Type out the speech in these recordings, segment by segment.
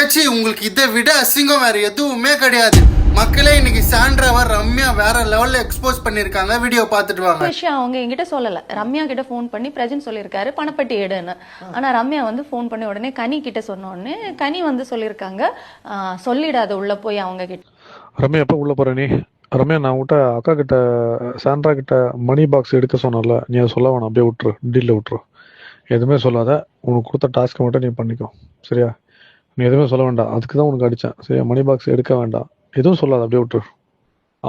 உங்களுக்கு இதை விட அசிங்கம் வேற எதுவுமே கிடையாது. மக்களே இன்னைக்கு சாண்ட்ராவை ரம்யா வேற லெவல்ல எக்ஸ்போஸ் பண்ணிருக்காங்க. வீடியோ பார்த்துட்டு வாங்க. விஷயம் அவங்க என்கிட்ட சொல்லல. ரம்யா கிட்ட ஃபோன் பண்ணி பிரஜன் சொல்லியிருக்காரு பணப்பட்டி எடுன்னு. ஆனா ரம்யா வந்து ஃபோன் பண்ணி உடனே கனி கிட்ட சொன்ன உடனே கனி வந்து சொல்லியிருக்காங்க சொல்லிடாத உள்ள போய் அவங்க கிட்ட. ரம்யா எப்போ உள்ள போற நீ? ரம்யா நான் உங்கள்கிட்ட அக்கா கிட்ட சாண்ட்ரா கிட்ட மணி பாக்ஸ் எடுக்க சொன்னல, நீ அதை சொல்ல வேணாம், அப்படியே விட்டுரு, டீலில் விட்டுரு, எதுவுமே சொல்லாத. உனக்கு கொடுத்த டாஸ்க்கை மட்டும் நீ பண்ணிக்கோ சரியா? நீ எதுவுமே சொல்ல வேண்டாம், அதுக்கு தான் உனக்கு அடித்தேன் சரியா? மணி பாக்ஸ் எடுக்க வேண்டாம், எதுவும் சொல்லாத, அப்படியே விட்டுரு.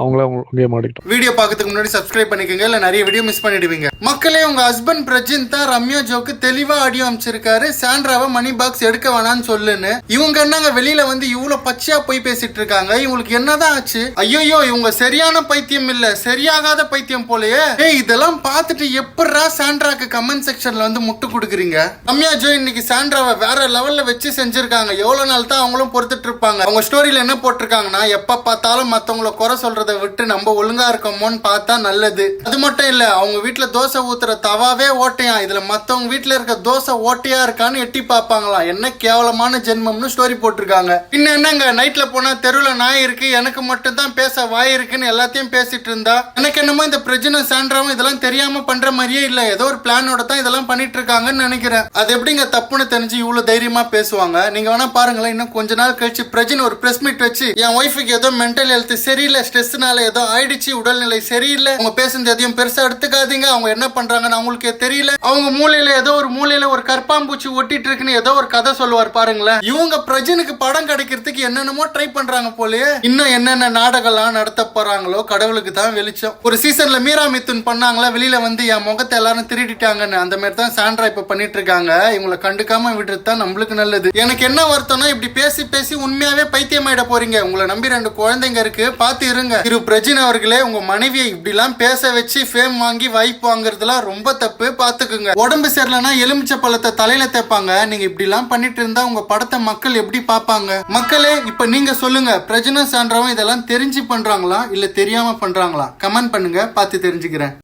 அவங்களே கேம் ஆடிக்கிட்டோம். வீடியோ பார்க்கறதுக்கு முன்னாடி சப்ஸ்கிரைப் பண்ணிக்கோங்க, இல்ல நிறைய வீடியோ மிஸ் பண்ணிடுவீங்க. மக்களே உங்க ஹஸ்பண்ட் பிரஜின் தான் ரம்யா ஜோக்கு தெளிவா ஆடியோ அமைச்சிருக்காரு. சாண்ட்ராவை மணி பாக்ஸ் எடுக்க வேணான்னு சொல்லுன்னு. இவங்க என்னங்க வெளியில வந்து இவ்வளவு பச்சையா போய் பேசிட்டு இருக்காங்க. இவங்களுக்கு என்னதான் ஆச்சு? ஐயோ இவங்க சரியான பைத்தியம் இல்ல, சரியாகாத பைத்தியம் போலயே. இதெல்லாம் பார்த்துட்டு எப்படா சாண்ட்ராக்கு கமெண்ட் செக்ஷன்ல வந்து முட்டு கொடுக்குறீங்க? ரம்யா ஜோ இன்னைக்கு சாண்ட்ராவை வேற லெவல்ல வச்சு செஞ்சிருக்காங்க. எவ்வளவு நாள் தான் அவங்களும் பொறுத்துட்டு இருப்பாங்க. அவங்க ஸ்டோரியில என்ன போட்டிருக்காங்கன்னா, எப்ப பார்த்தாலும் மத்தவங்களை குறை சொல்ற விட்டு நம்ம ஒழுங்கா இருக்கோமோன்னு பார்த்தா நல்லது. அது மட்டும் இல்ல, அவங்க வீட்டுல தோசை ஊத்துற தவாவே ஓட்டையா, இதுல மத்தவங்க வீட்டுல இருக்க தோசை ஓட்டையா இருக்கான்னு எட்டி பார்ப்பாங்களாம். என்ன கேவலமான ஜென்மம்னு ஸ்டோரி போட்டிருக்காங்க. இன்னும் என்னங்க, நைட்ல போனா தெருவுல நாய் இருக்கு, எனக்கு மட்டும் தான் பேச வாய் இருக்குன்னு எல்லாத்தையும் பேசிட்டு இருந்தா, எனக்கு என்னமோ இந்த பிரஜனும் சாண்ட்ராவும் இதெல்லாம் தெரியாம பண்ற மாதிரியே இல்ல, ஏதோ ஒரு பிளானோட தான் இதெல்லாம் பண்ணிட்டு இருக்காங்கன்னு நினைக்கிறேன். அது எப்படிங்க தப்புன்னு தெரிஞ்சு இவ்வளவு தைரியமா பேசுவாங்க? நீங்க வேணா பாருங்களேன், இன்னும் கொஞ்ச நாள் கழிச்சு பிரஜன் ஒரு பிரஸ் மீட் வச்சு, என் ஒய்ஃபுக்கு ஏதோ மென்டல் ஹெல்த் சரியில்லை, ஸ்ட்ரெஸ் ஏதோ ஆயிடுச்சு, உடல்நிலை சரியில்லை, அவங்க பேசுறது எதையும் பெருசா எடுத்துக்காதீங்க, அவங்க என்ன பண்றாங்கன்னு அவங்களுக்கே தெரியல, அவங்க மூலையில ஏதோ ஒரு மூலையில ஒரு கற்பாம்பூச்சி ஒட்டிட்டு இருக்குன்னு ஏதோ ஒரு கதை சொல்லுவார் பாருங்களேன். இவங்க பிரஜனுக்கு படம் கிடைக்கிறதுக்கு என்னென்னமோ ட்ரை பண்றாங்க போலயே. இன்னும் என்னென்ன நாடகம்லாம் நடத்த போறாங்களோ கடவுளுக்கு தான் வெளிச்சம். ஒரு சீசன்ல மீரா மித்துன் பண்ணாங்களா, வெளியில வந்து என் முகத்தை எல்லாரும் திருடிட்டாங்கன்னு, அந்த மாதிரி தான் சாண்ட்ரா இப்ப பண்ணிட்டு இருக்காங்க. இவங்களை கண்டுக்காம விடுறது தான் நம்மளுக்கு நல்லது. எனக்கு என்ன வருத்தம்னா, இப்படி பேசி பேசி உண்மையாவே பைத்தியமாயிட போறீங்க. உங்களை நம்பி 2 குழந்தைங்க இருக்கு, பார்த்து இருங்க. திரு பிரஜின் அவர்களே, உங்க மனைவியை இப்படிலாம் பேச வச்சு ஃபேம் வாங்கி வாய்ப்பு வாங்குறதுலாம் ரொம்ப தப்பு, பாத்துக்குங்க. உடம்பு சரியில்லைன்னா எலுமிச்சை பழத்தை தலையில தேப்பாங்க. நீங்க இப்படிலாம் பண்ணிட்டு இருந்தா உங்க படத்தை மக்கள் எப்படி பாப்பாங்க? மக்களே இப்ப நீங்க சொல்லுங்க, பிரஜனும் சாண்ட்ராவும் இதெல்லாம் தெரிஞ்சு பண்றாங்களா இல்ல தெரியாம பண்றாங்களா? கமெண்ட் பண்ணுங்க, பார்த்து தெரிஞ்சுக்கிறேன்.